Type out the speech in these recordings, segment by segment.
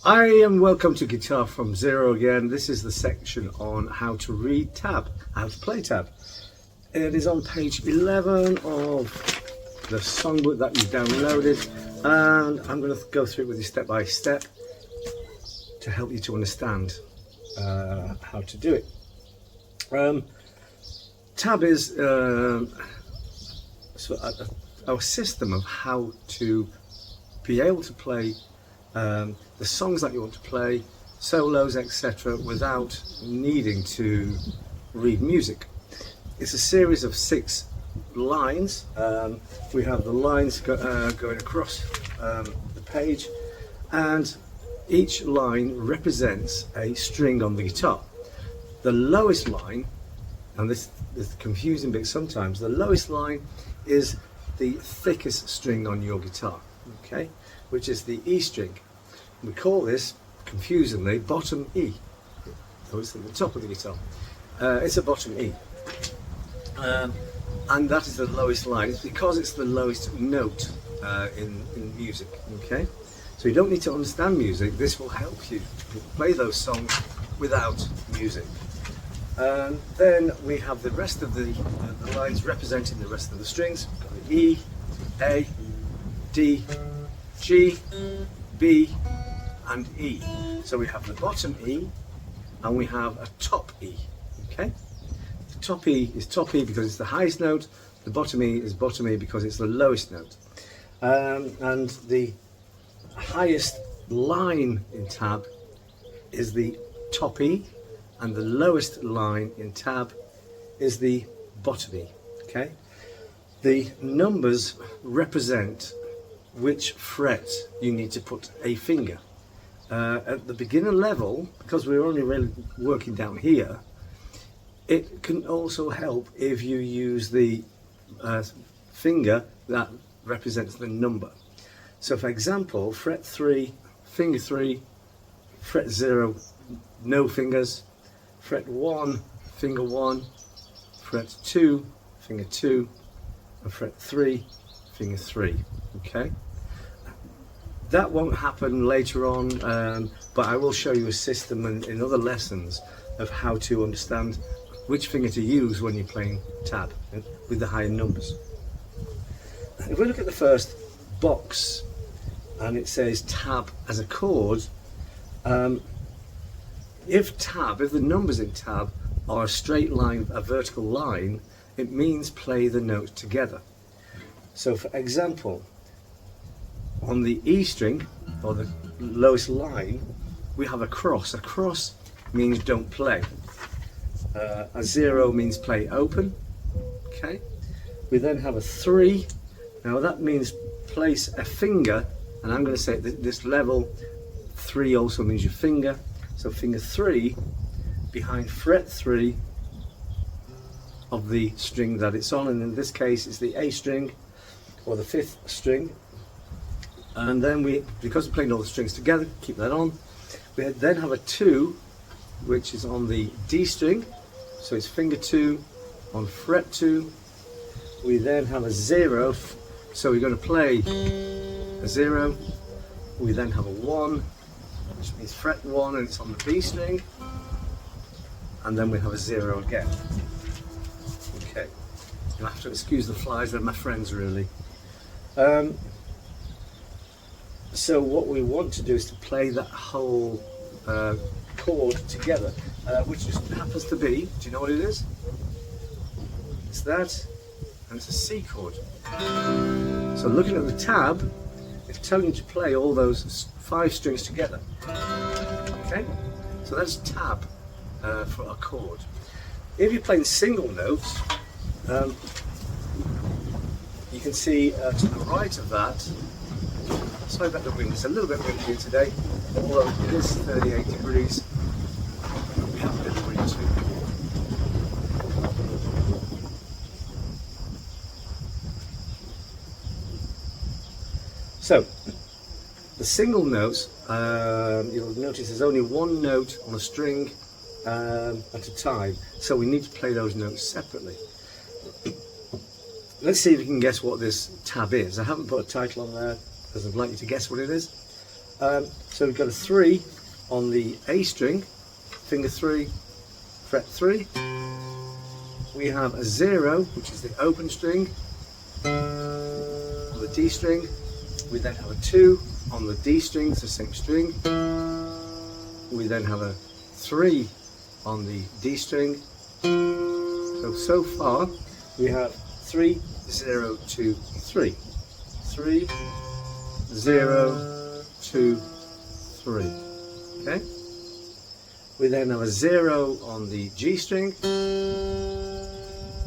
Hi and welcome to Guitar from Zero again. This is the section on how to read tab, how to play tab. It is on page 11 of the songbook that you downloaded, and I'm going to go through it with you step by step to help you to understand how to do it. Tab is a system of how to be able to play the songs that you want to play, solos, etc., without needing to read music. It's a series of 6 lines. We have the lines going across the page, and each line represents a string on the guitar. The lowest line, and this is the confusing bit sometimes, the lowest line is the thickest string on your guitar, okay, which is the E string. We call this, confusingly, bottom E. So it's at the top of the guitar. It's a bottom E. And that is the lowest line. It's because it's the lowest note in music, okay? So you don't need to understand music. This will help you play those songs without music. Then we have the rest of the lines representing the rest of the strings. We've got the E, A, D, G, B, and E. So we have the bottom E and we have a top E, okay? The top E is top E because it's the highest note, the bottom E is bottom E because it's the lowest note. And the highest line in tab is the top E, and the lowest line in tab is the bottom E, okay? The numbers represent which fret you need to put a finger. At the beginner level, because we're only really working down here, it can also help if you use the finger that represents the number. So for example, fret 3, finger 3, fret 0, no fingers, fret 1, finger 1, fret 2, finger 2, and fret 3, finger 3, okay? That won't happen later on, but I will show you a system in other lessons of how to understand which finger to use when you're playing tab with the higher numbers. If we look at the first box and it says tab as a chord, if the numbers in tab are a straight line, a vertical line, it means play the notes together. So for example, on the E string, or the lowest line, we have a cross. A cross means don't play. A 0 means play open, okay? We then have a 3. Now that means place a finger, and I'm going to say at this level, 3 also means your finger. So finger 3 behind fret 3 of the string that it's on, and in this case it's the A string, or the 5th string. And then because we're playing all the strings together, keep that on. We then have a 2, which is on the D string, so it's finger 2 on fret 2. We then have a 0, so we're going to play a 0. We then have a 1, which means fret 1, and it's on the B string. And then we have a 0 again. Okay, you'll have to excuse the flies, they're my friends really. So what we want to do is to play that whole chord together, which just happens to be, do you know what it is? It's that, and it's a C chord. So looking at the tab, it's telling you to play all those 5 strings together. Okay, so that's tab for a chord. If you're playing single notes, you can see to the right of that. Sorry about the wind, it's a little bit windy here today, although it is 38 degrees. We have a bit of wind too. So, the single notes, you'll notice there's only one note on a string at a time, so we need to play those notes separately. Let's see if you can guess what this tab is. I haven't put a title on there because I'd like you to guess what it is. So we've got a 3 on the A string, finger 3, fret 3. We have a 0, which is the open string, on the D string. We then have a 2 on the D string, it's the same string. We then have a 3 on the D string. So far we have 3, 0, 2, 3. 3, 0, 2, 3. Okay? We then have a 0 on the G string.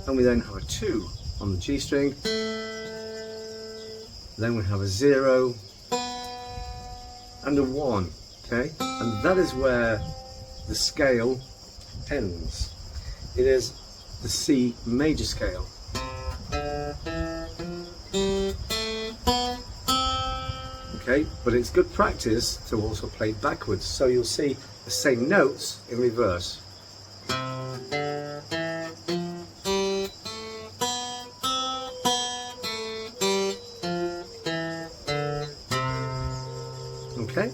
And we then have a 2 on the G string. Then we have a 0 and a 1. Okay? And that is where the scale ends. It is the C major scale. Okay, but it's good practice to also play backwards, so you'll see the same notes in reverse. Okay,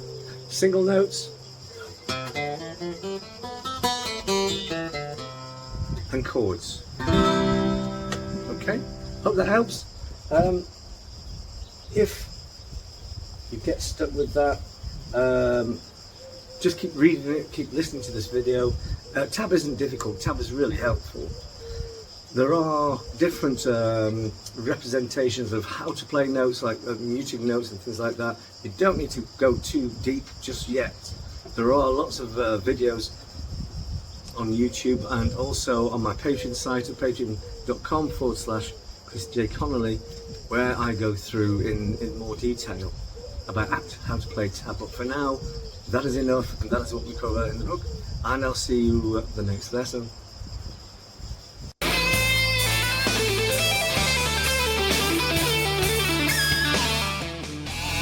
single notes and chords. Okay, hope that helps. If you get stuck with that, just keep reading it, keep listening to this video. Tab isn't difficult, tab is really helpful. There are different representations of how to play notes, like muting notes and things like that. You don't need to go too deep just yet. There are lots of videos on YouTube and also on my Patreon site at patreon.com/Chris J. Connolly, where I go through in more detail about how to play tab. But for now, that is enough, and that is what we cover in the book, and I'll see you at the next lesson.